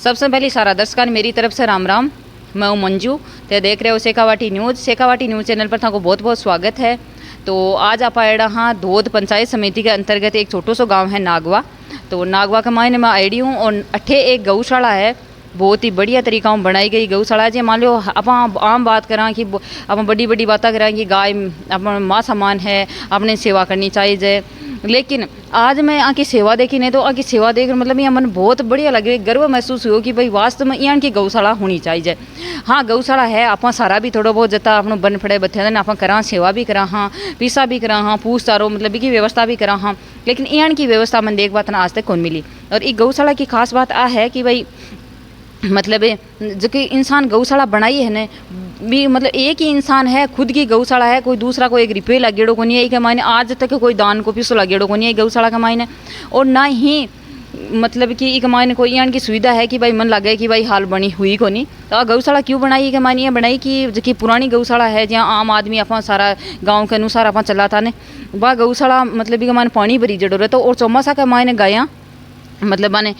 सबसे पहले सारा दर्शकों मेरी तरफ से राम राम। मैं हूँ मंजू, तो देख रहे हो Shekhawati news. Shekhawati news channel पर थाको बहुत बहुत स्वागत है। तो आज आप आएड़ा हाँ धोद पंचायत समिति के अंतर्गत एक छोटो सो गांव है नागवा। तो नागवा के मायने मैं आईडी हूँ और अठे एक गौशाला है, बहुत ही बढ़िया तरीका में बनाई गई गौशाला है। जो मान लो आप आम बात करा कि आप बड़ी बड़ी बातें करा कि गाय अपना माँ समान है, अपने सेवा करनी चाहिए, लेकिन आज मैं आकी सेवा देखी नहीं तो आकी सेवा देख मतलब ये मन बहुत बढ़िया लगे, गर्व महसूस हो कि भाई वास्तव में यहाँ की गौशाला होनी चाहिए। हाँ गौशाला है, आप सारा भी थोड़ा बहुत जता अपनों बन पड़े बच्चे आप करा, सेवा भी करा हाँ, पीसा भी करा हाँ, पूछ तारो मतलब की व्यवस्था भी करा हाँ, लेकिन यहाँ की व्यवस्था मन देख बात ना आज तक कौन मिली। और एक गौशाला की खास बात आ है कि भाई मतलब जो कि इंसान गौशाला बनाई है ना भी, मतलब एक ही इंसान है, खुद की गौशाला है, कोई दूसरा को एक रुपये लगेड़ो को नहीं है। के मायने आज तक कोई दान को पीसो लगेड़ो को नहीं है गौशाला का मायने, और ना ही मतलब कि एक मायने कोई यहाँ की सुविधा है कि भाई मन लगे कि भाई हाल बनी हुई को नहीं। तो गौशाला क्यों बनाई के मायने ये बनाई कि जो कि पुरानी गौशाला है जहाँ आम आदमी अपना सारा गाँव के अनुसार अपना चला था ने, वह गौशाला मतलब के मायने पानी भरी जरूरत है। और चौमासा के मायने गाया मतलब माने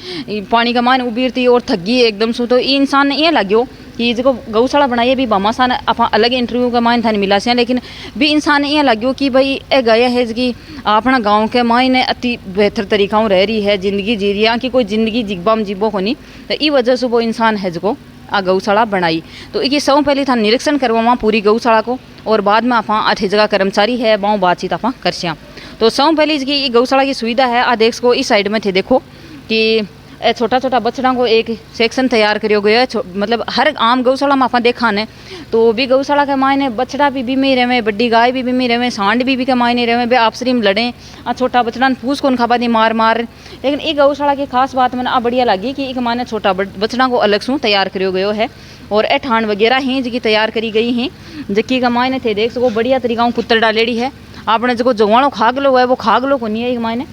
पानी का मान उबीरती और थकी एकदम सो। तो ये इंसान ने ये लग्यो कि जो गौशाला बनाई है भी बामासान आप अलग इंटरव्यू का मान था मिला से, लेकिन भी इंसान ने ये लग्यो कि भाई ए गया है कि अपना गांव के मायने अति बेहतर तरीका रह रही है, जिंदगी जी रही है कि कोई जिंदगी जिब्बाम जिब्बो को नहीं। तो ये वजह से वो इंसान है जो आ गौशाला बनाई। तो ये सब पहले था निरीक्षण करवा पूरी गौशाला को, और बाद में आप अठे जगह कर्मचारी है वहाँ बातचीत आप कर। तो सब पहले ये गौशाला की सुविधा है आ देख सको इस साइड में थे देखो कि छोटा छोटा बछड़ा को एक सेक्शन तैयार करियो गयो है। मतलब हर आम गौशाला में आप देखा ने तो भी गौशाला के मायने बछड़ा भी बीमे रहे, बड़ी गाय भी बीमे रहे, सांड भी के मायने रहे, वे आपस में लड़े आ छोटा बछड़ा पूछ कौन खाबा दी मार मार। लेकिन ये गौशाला की खास बात मैंने बढ़िया लगी कि एक मायने छोटा बछड़ा को अलग से तैयार करियो गयो है, और ए ठाण वगैरह हैं जिकी तैयार करी गई हैं, जिकी का मायने थे देख सको बढ़िया तरीका कुत्तर डालेड़ी है। आपने जो जवानो खाग लो है वो खाग लो को नहीं है एक मायने,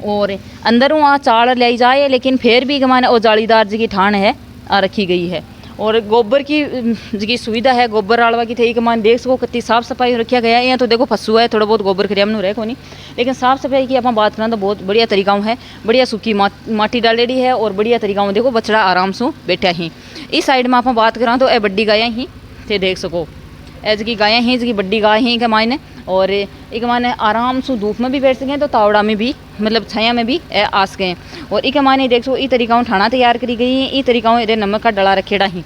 और अंदरों आ चाड़ ले जाए, लेकिन फिर भी माने वो जालीदार जी की ठाण है आ रखी गई है। और गोबर की जी सुविधा है, गोबर आलवा की थे मान देख सको कितनी साफ सफाई रखा गया है। यहाँ तो देखो फसू है थोड़ा बहुत गोबर खरिया में रहे को नहीं, लेकिन साफ सफाई की आप बात करें तो बहुत बढ़िया तरीका है, बढ़िया सूखी माटी डालेड़ी है और बढ़िया तरीका देखो बछड़ा आराम से बैठा ही। इस साइड में आप बात करें तो ए बड्डी गाय ही थे देख सको, एज की गायें हैं जी बड्डी गाय ही के मायने, और एक मायने आराम से धूप में भी बैठ सकें तो तावड़ा में भी मतलब छाया में भी आ सकें। और एक मायने देख सो ई तरीका ठाणा तैयार करी गई है, ई तरीका इधर नमक का डला रखेड़ा ही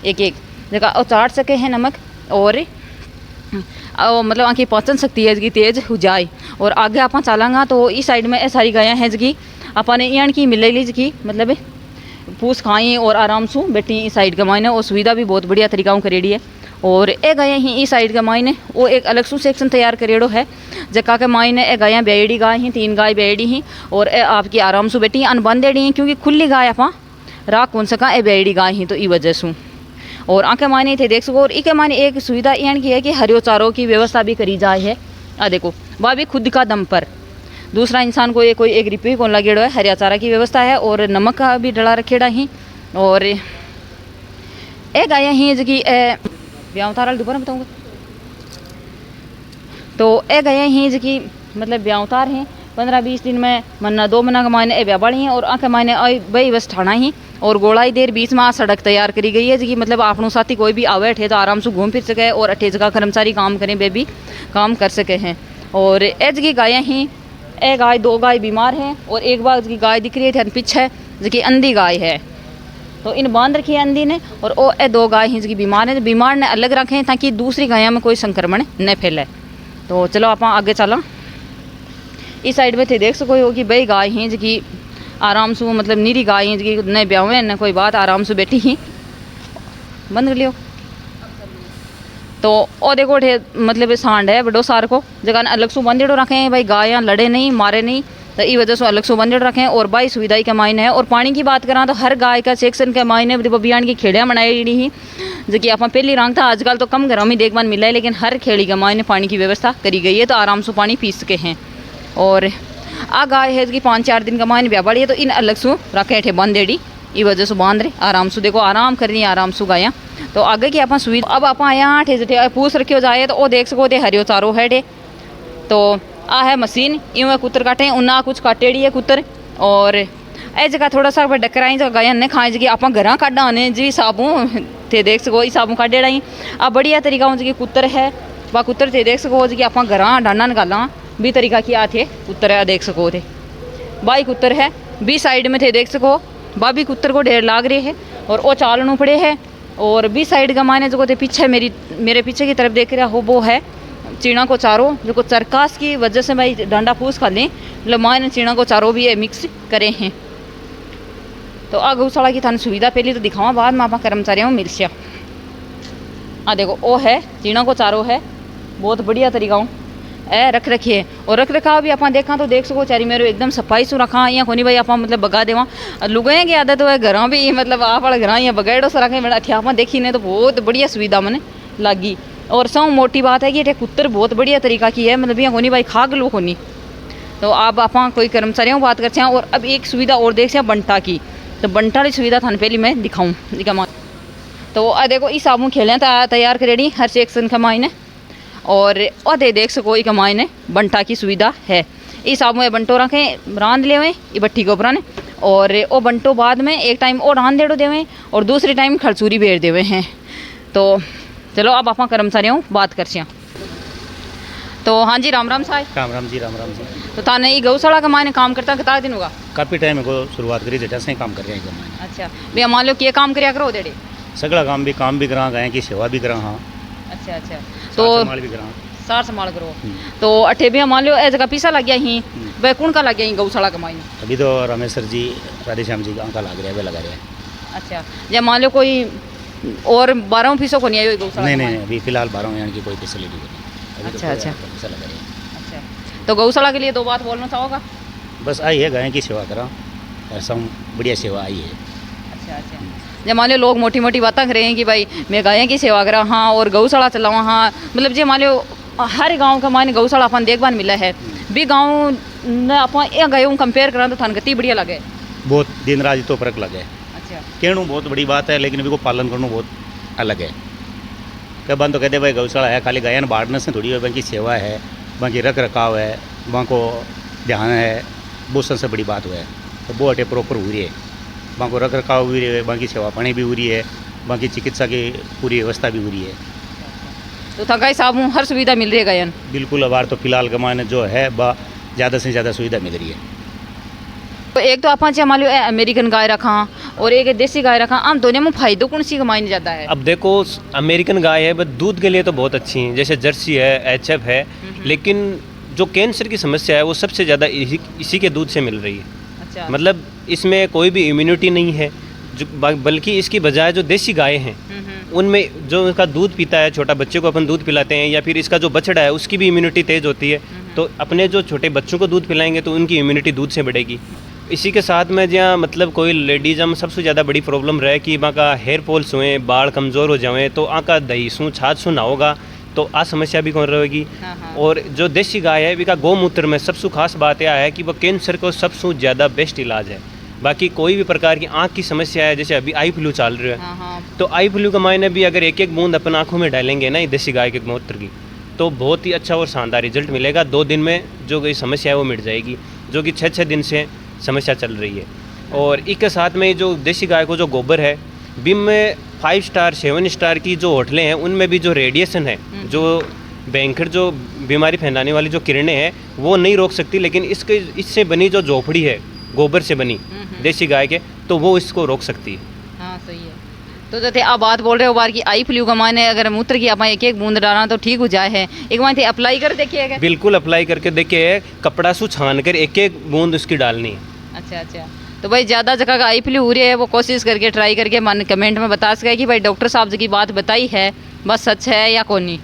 एक एक जगह और चाट सके हैं नमक, और मतलब आँखी पाचन शक्ति है इसकी तेज हो जाए। और आगे आप चलांगा तो इस साइड में सारी गायें हैं जी अपने यहाँ की मिले ली जी मतलब पूछ खाई और आराम से बैठी इस साइड के मायने, और सुविधा भी बहुत बढ़िया तरीका करेड़ी है। और ए गाय ही इस साइड के मायने वो एक अलग से सेक्शन तैयार करेड़ो है जगह के मायने ए गायें बेड़ी गाय ही 3 गाय बेड़ी ही, और ए आपकी आराम से बैठी अनबंदेड़ी हैं क्योंकि खुली गाय आप राख कौन सका ए बेड़ी गाय ही, तो ई वजह से। और आके मायने थे देख सको, और इके मायने एक सुविधा यहाँ की है कि हरियो चारों की व्यवस्था भी करी जाए है। आ देखो वह भी खुद का दम पर, दूसरा इंसान को ये कोई एक रुपये कौन लगेड़ो है, हरिया चारा की व्यवस्था है और नमक का भी डला रखेड़ा ही। और ए गाय ही जो कि ब्याह उतारा दोबारा बताऊँगा, तो ए गए हैं जो कि मतलब ब्याह उतार हैं 15-20 दिन में मन्ना 2 महीना का मायने ए ब्याह बड़ी हैं, और आके मायने भाई बस ठाणा ही और गोलाई देर बीच में सड़क तैयार करी गई है जी मतलब आपनों साथी कोई भी आवे अठे तो आराम से घूम फिर सके, और अठे जगह कर्मचारी काम करें वे भी काम कर सके हैं। और ए जगह गायें ही ए गाय 2 गाय बीमार हैं, और एक बार की गाय दिख रही है पीछे जो कि अंधी गाय है, तो इन बांध रखी है अंधी ने, और वो ए 2 गाय हैं जो बीमार है, बीमार ने अलग रखें ताकि दूसरी गायों में कोई संक्रमण न फैले। तो चलो आप आगे चला इस साइड में थे देख सको हो कि भाई गाय हैं जो कि आराम से मतलब नीरी गाय हैं जो कि न ब्याह है न कोई बात, आराम से बैठी ही बंद कर लियो। तो ओ देखो मतलब सांड है बड़ो सार को जगह अलग से बंदेड़ो रखें भाई गाय लड़े नहीं मारे नहीं, तो ई वजह से अलग से बंदेड़ रखें। और बाई सुविधा के मायने है। और पानी की बात करा तो हर गाय का सेक्शन के मायने बबियान की खेड़ियाँ बनाई ही जो कि आप पहली रंग था, आजकल तो कम घरों में देखभाल मिला है, लेकिन हर खेड़ी के मायने पानी की व्यवस्था करी गई है, तो आराम से पानी पी सके हैं। और आ गाय है कि 5-4 दिन का मायने ब्याह बड़ी है, तो इन अलग से रखे थे बंदेड़ी ई वजह से बांध रहे आराम से, देखो आराम कर रही है आराम से गाया। तो आगे की आप सुविधा अब आप यहाँ ठे पूछ रखियो जाए तो वो देख सको थे हरियो चारो है ठे। तो आ है मशीन इवें कुतर काटे उन्ना कुछ काटेड़ी है कुतर, और ए जगह थोड़ा सा डकराई जो गायन ने खाए जी आप घर काढ़ा आने जी साबू थे देख सको ई साबू काढ़े ही आ बढ़िया तरीका हो जी कुत्तर है वह कुत्तर थे देख सको जी आप घर डांडा निकाला भी तरीका की आ थे कुत्तर है देख सको थे बाई कुत्तर है बी साइड में थे देख सको बा भी कुत्तर को ढेर लाग रहे है और वो चालनू पड़े है और बी साइड का मायने जो थे पीछे मेरे पीछे की तरफ देख रहा हो वो है चीना को चारों जो को चरकास की वजह से भाई डंडा फूस खा लें मतलब मायने चीना को चारों भी मिक्स करे हैं। तो आ गौशाला की थाने सुविधा पहले तो दिखावा बाद में आप कर्मचारियों मिलसिया आ देखो वो है चीना को चारों है बहुत बढ़िया तरीका ए रख रखिए और रख रखा भी आप देखा तो देख सको चारी मेरे एकदम सफाई से रखा या कोनी भाई आप मतलब बगा देवा लुगाए की आदत है घर भी मतलब आप वाला घर या बगाड़ो से रखे अठे आप देखी ने तो बहुत बढ़िया सुविधा मैंने लगी। और सब मोटी बात है कि ये कुत्तर बहुत बढ़िया तरीका की है मतलब यहाँ कोनी भाई खाग लो कोनी। तो आप कोई कर्मचारियों बात करते हैं। और अब एक सुविधा और देख से बंटा की तो बंटा वाली सुविधा थाने पहले मैं दिखाऊँ दिखा तो देखो इस साबुन खेलें तैयार करेड़ी हर सेक्शन का मायने और दे देख सको एक मायने बंटा की सुविधा है। इस साबुन ये बंटो रखें रांध ले हुए ये भट्टी के ऊपर ने और वो बंटो बाद में एक टाइम और रांध देड़ो देवे और दूसरे टाइम खरचूरी बेर देवे हैं। तो चलो अब आप कर्मचारियों बात कर तो हाँ जी राम राम साहब। राम जी। तो थाने ये गौशाला का मायने काम करता कितना दिन होगा? काफ़ी टाइम को शुरुआत करी जेटा से काम कर रहे हैं। अच्छा भैया मान लो क्या काम कराया करो डेढ़े सगला काम भी करा गाय की सेवा भी करा। हाँ अच्छा तो भी करा सार संभाल करो। तो अठे भैया मान लो ए जगह पीसा लग गया ही वह कौन का लग गया गौशाला का मायने? अभी तो रामेश्वर जी राधेश्याम जी का लग रहा है वे लगा रहे हैं। अच्छा या मान लो कोई और 12 फीसों को नहीं आई गौशाला? नहीं अभी फिलहाल 12 यानी की कोई फैसिलिटी नहीं। अच्छा तो गौशाला के लिए 2 बात बोलना चाहोगा? बस आई है गाय की सेवा करा सब बढ़िया सेवा आई है। अच्छा जब मान लो लोग मोटी मोटी बातें कर रहे हैं कि भाई मैं गाय की सेवा करा हाँ और गौशाला चलावा हाँ मतलब जो मान लो हर गांव का माने गौशाला अपन देखभाल मिला है भी गांव अपन गायों कंपेयर करा तो थान कितनी बढ़िया लगे बहुत दिन रात तो फर्क लगे। अच्छा कहणु बहुत बड़ी बात है लेकिन भी को पालन करना बहुत अलग है। कई बार तो कहते भाई गौशाला है खाली गायन बाढ़ने से थोड़ी बाकी सेवा है बाकी रख रखाव है वहाँ को ध्यान है वो सबसे बड़ी बात हुआ है। तो वो अटे प्रॉपर हो रही है वहाँ को रख रखाव भी रही है बाकी सेवा पानी भी हो रही है बाकी चिकित्सा की पूरी व्यवस्था भी हो रही है। तो थकाई साहब हर सुविधा मिल रही है गायन? बिल्कुल अब तो फिलहाल का माने जो है वह ज़्यादा से ज़्यादा सुविधा मिल रही है। तो एक तो आप मान लो अमेरिकन गाय रखा और एक देसी गाय रखा आम दोनों में फायदो कौन सी कमाई ज़्यादा है? अब देखो अमेरिकन गाय है बस दूध के लिए तो बहुत अच्छी है जैसे जर्सी है एचएफ है लेकिन जो कैंसर की समस्या है वो सबसे ज़्यादा इसी के दूध से मिल रही है। अच्छा मतलब इसमें कोई भी इम्यूनिटी नहीं है जो बल्कि इसकी बजाय जो देसी गाय हैं उनमें जो इसका दूध पीता है छोटा बच्चे को अपन दूध पिलाते हैं या फिर इसका जो बछड़ा है उसकी भी इम्यूनिटी तेज़ होती है। तो अपने जो छोटे बच्चों को दूध पिलाएंगे तो उनकी इम्यूनिटी दूध से बढ़ेगी। इसी के साथ में जहाँ मतलब कोई लेडीज़ में सबसे ज़्यादा बड़ी प्रॉब्लम रहे कि वहाँ का हेयर फॉल्स हुए बाल कमज़ोर हो जाए तो वहाँ का दही सूँ छाछ सूँ ना होगा तो आ समस्या भी कौन रहेगी। और जो देसी गाय है का गौमूत्र में सबसे खास बात यह है कि वह कैंसर को सबसे ज़्यादा बेस्ट इलाज है। बाकी कोई भी प्रकार की आँख की समस्या है जैसे अभी आई फ्लू चल रहा है तो आई फ्लू का मायने भी अगर एक बूंद अपन आँखों में डालेंगे ना देसी गाय के मूत्र की तो बहुत ही अच्छा और शानदार रिजल्ट मिलेगा। 2 दिन में जो कोई समस्या है वो मिट जाएगी जो कि 6 दिन से समस्या चल रही है। और इसके साथ में जो देसी गाय को जो गोबर है बिम में 5 स्टार 7 स्टार की जो होटलें हैं उनमें भी जो रेडिएशन है जो भयंकर जो बीमारी फैलाने वाली जो किरणें हैं वो नहीं रोक सकती लेकिन इससे बनी जो झोपड़ी है गोबर से बनी देसी गाय के तो वो इसको रोक सकती है। हाँ सही है। तो जैसे आप बात बोल रहे हो बार की आई फ्लू का माने अगर मूत्र की आप एक बूंद डालना तो ठीक हो जाए है एक बार अप्लाई कर देखिएगा? बिल्कुल अप्लाई करके देखिए कपड़ा सु छान कर एक बूंद उसकी डालनी है। अच्छा तो भाई ज़्यादा जगह का आई फ्लू हो रही है वो कोशिश करके ट्राई करके मन कमेंट में बता सके कि भाई डॉक्टर साहब जी की बात बताई है बस सच है या कौन नहीं।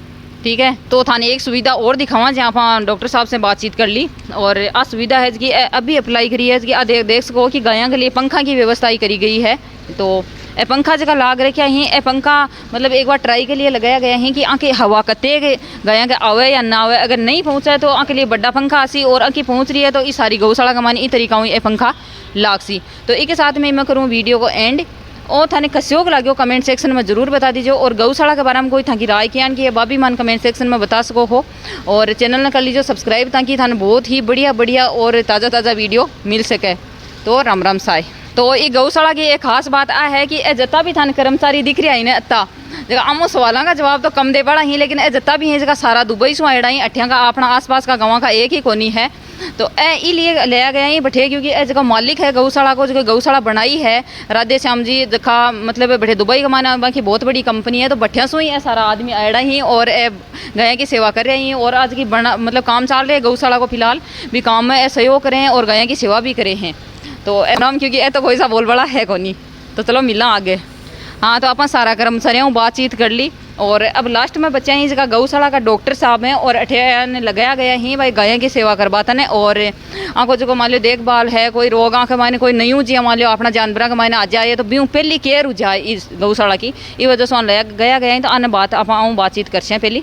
ठीक है तो थाने एक सुविधा और दिखावा जहाँ पर डॉक्टर साहब से बातचीत कर ली और आ सुविधा है कि अभी अप्लाई करी है कि देख सको कि गायों के लिए पंखा की व्यवस्था ही करी गई है। तो ए पंखा जगह लाग रखा ही ए पंखा मतलब एक बार ट्राई के लिए लगाया गया है कि आके हवा कते गायों के आवे या ना आवे अगर नहीं पहुँचा तो आके लिए बड़ा पंखा आसी और आके पहुँच रही है तो इस सारी गौशाला का मान ई तरीका हुई ए पंखा लाग सी। तो एक साथ में मैं करूँ वीडियो को एंड और थाने कस्योग लाग्यो कमेंट सेक्शन में ज़रूर बता दीजिए और गौशाला के बारे में कोई थाकी राय कियान की बाबी मान कमेंट सेक्शन में बता सको हो और चैनल ने कर लीजिए सब्सक्राइब ताकि थाने बहुत ही बढ़िया और ताज़ा वीडियो मिल सके। तो राम राम साई। तो ये गौशाला की एक खास बात आ है कि ए जता भी थाने कर्मचारी दिख रहा है अत्ता जगह आमो सवालों का जवाब तो कम दे पड़ा ही, लेकिन ए जता भी है जगह सारा दुबई से आड़ा ही अठिया का अपना आसपास का गाँव का एक ही कोनी है। तो ए लिए लिया गया ही बैठे क्योंकि ए जगह मालिक है गौशाला को, जगह गौशाला बनाई है राधे श्याम जी जखा मतलब बैठे दुबई का माना बाकी बहुत बड़ी कंपनी है। तो भट्टिया सो ही है सारा आदमी आड़ा ही और ए गाय की सेवा कर रहे हैं और आज की बना मतलब काम चल रहे हैं गौशाला को फिलहाल भी काम में सहयोग करें और गाय की सेवा भी करे हैं। तो नाम क्योंकि ए तो कोई सा बोल बड़ा है को नहीं, तो चलो मिला आगे। हाँ तो अपन सारा कर्मचारियों बातचीत कर ली और अब लास्ट में बच्चा ही जगह गौशाला का डॉक्टर साहब हैं और अठे ने लगाया गया ही भाई गाय की सेवा करवाता ने और आँखों जो मान लो देखभाल है कोई रोग आँख माने कोई नहीं हो जी मान लो अपना जानवर के मायने आ जाए तो ब्यूँ पहली केयर हो जाए इस गौशाला की ये वजह से लाया गया ही। तो आने बात आप बातचीत कर हैं पहली।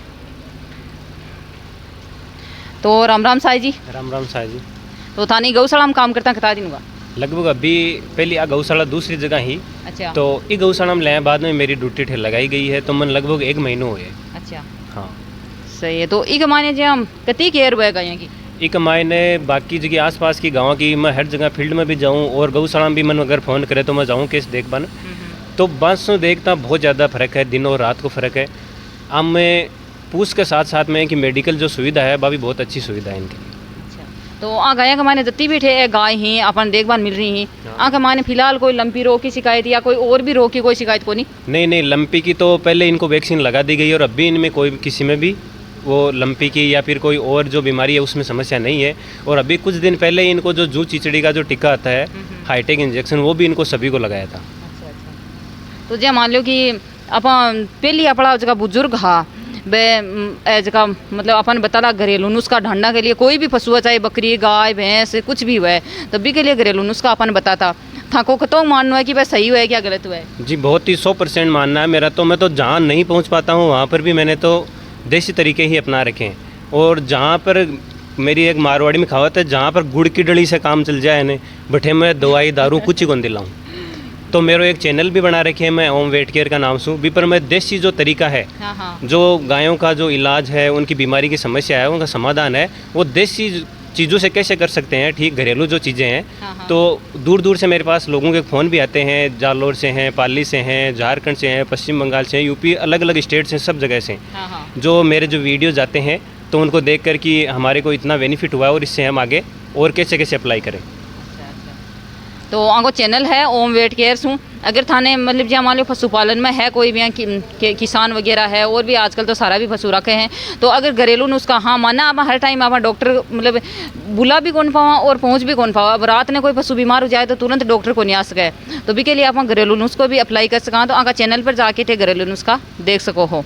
तो राम राम साई जी। राम राम साई जी। तो थानी गौशाला में काम करता कितना दिन हुआ? लगभग अभी पहली आ गौशाला दूसरी जगह ही। अच्छा। तो ये गौशाला में लाया बाद में मेरी ड्यूटी ठे लगाई गई है तो मन लगभग 1 महीनों हुए। अच्छा हाँ सही है। तो एक माने जो हम कती केयर हुआ गाय की? एक मायने बाकी जगह आसपास की गाँव की मैं हर जगह फील्ड में भी जाऊँ और गौशाला में भी मन अगर फ़ोन करे तो मैं जाऊँ केस देख पान। तो बस देखता बहुत ज़्यादा फ़र्क है, दिन और रात को फ़र्क है। अब मैं पूछ के साथ साथ में कि मेडिकल जो सुविधा है वह भी बहुत अच्छी सुविधा है इनकी। तो आ गाय के माने जत्ती भी थे गाय ही अपन देखभाल मिल रही हैं आ के माने फिलहाल कोई लंपी रोग की शिकायत या कोई और भी रोग की कोई शिकायत को नहीं? नहीं लंपी की तो पहले इनको वैक्सीन लगा दी गई और अभी इनमें कोई किसी में भी वो लंपी की या फिर कोई और जो बीमारी है उसमें समस्या नहीं है। और अभी कुछ दिन पहले इनको जो जू चिचड़ी का जो टीका आता है हाईटेक इंजेक्शन वो भी इनको सभी को लगाया था। तो जो मान लो कि अपन पहली अपना जगह बुजुर्ग हा जगह मतलब अपन बताला घरेलू नुस्खा ढांडा के लिए कोई भी पशु है चाहे बकरी गाय भैंस कुछ भी हुआ है तभी के लिए घरेलू नुस्खा अपन बताता था को तो मानना है कि वह सही हुआ है क्या गलत हुआ है? जी बहुत ही 100% मानना है मेरा। तो मैं तो जहाँ नहीं पहुँच पाता हूँ वहाँ पर भी मैंने तो देसी तरीके ही अपना रखे हैं। और जहाँ पर मेरी एक मारवाड़ी में कहावत है जहाँ पर गुड़ की डली से काम चल जाए ने बठे मैं दवाई दारू कुछ ही कौन दिलाऊँ। तो मेरा एक चैनल भी बना रखे हैं मैं ओम वेट केयर का नाम से भी पर मैं देसी जो तरीका है जो गायों का जो इलाज है उनकी बीमारी की समस्या है उनका समाधान है वो देसी चीज़ों से कैसे कर सकते हैं ठीक घरेलू जो चीज़ें हैं। तो दूर दूर से मेरे पास लोगों के फ़ोन भी आते हैं, जालोर से हैं, पाली से हैं, झारखंड से हैं, पश्चिम बंगाल से हैं, यूपी अलग अलग स्टेट से सब जगह से जो मेरे जो वीडियो जाते हैं तो उनको देख कर कि हमारे को इतना बेनिफिट हुआ है और इससे हम आगे और कैसे कैसे अप्लाई करें। तो आगो चैनल है ओम वेट केयर्स हूँ अगर थाने मतलब जो मान लो पशुपालन में है कोई भी किसान वगैरह है और भी आजकल तो सारा भी पशु रखे हैं तो अगर घरेलू नुस्खा हाँ माना आप हर टाइम आप डॉक्टर मतलब बुला भी कौन पावा और पहुँच भी कौन पावा। अब रात ने कोई पशु बीमार हो जाए तो तुरंत डॉक्टर को नहीं आ सके तो भी के लिए आप घरेलू नुस्खा भी अप्लाई कर सका। तो आगे चैनल पर जाके घरेलू नुस्खा देख सको हो।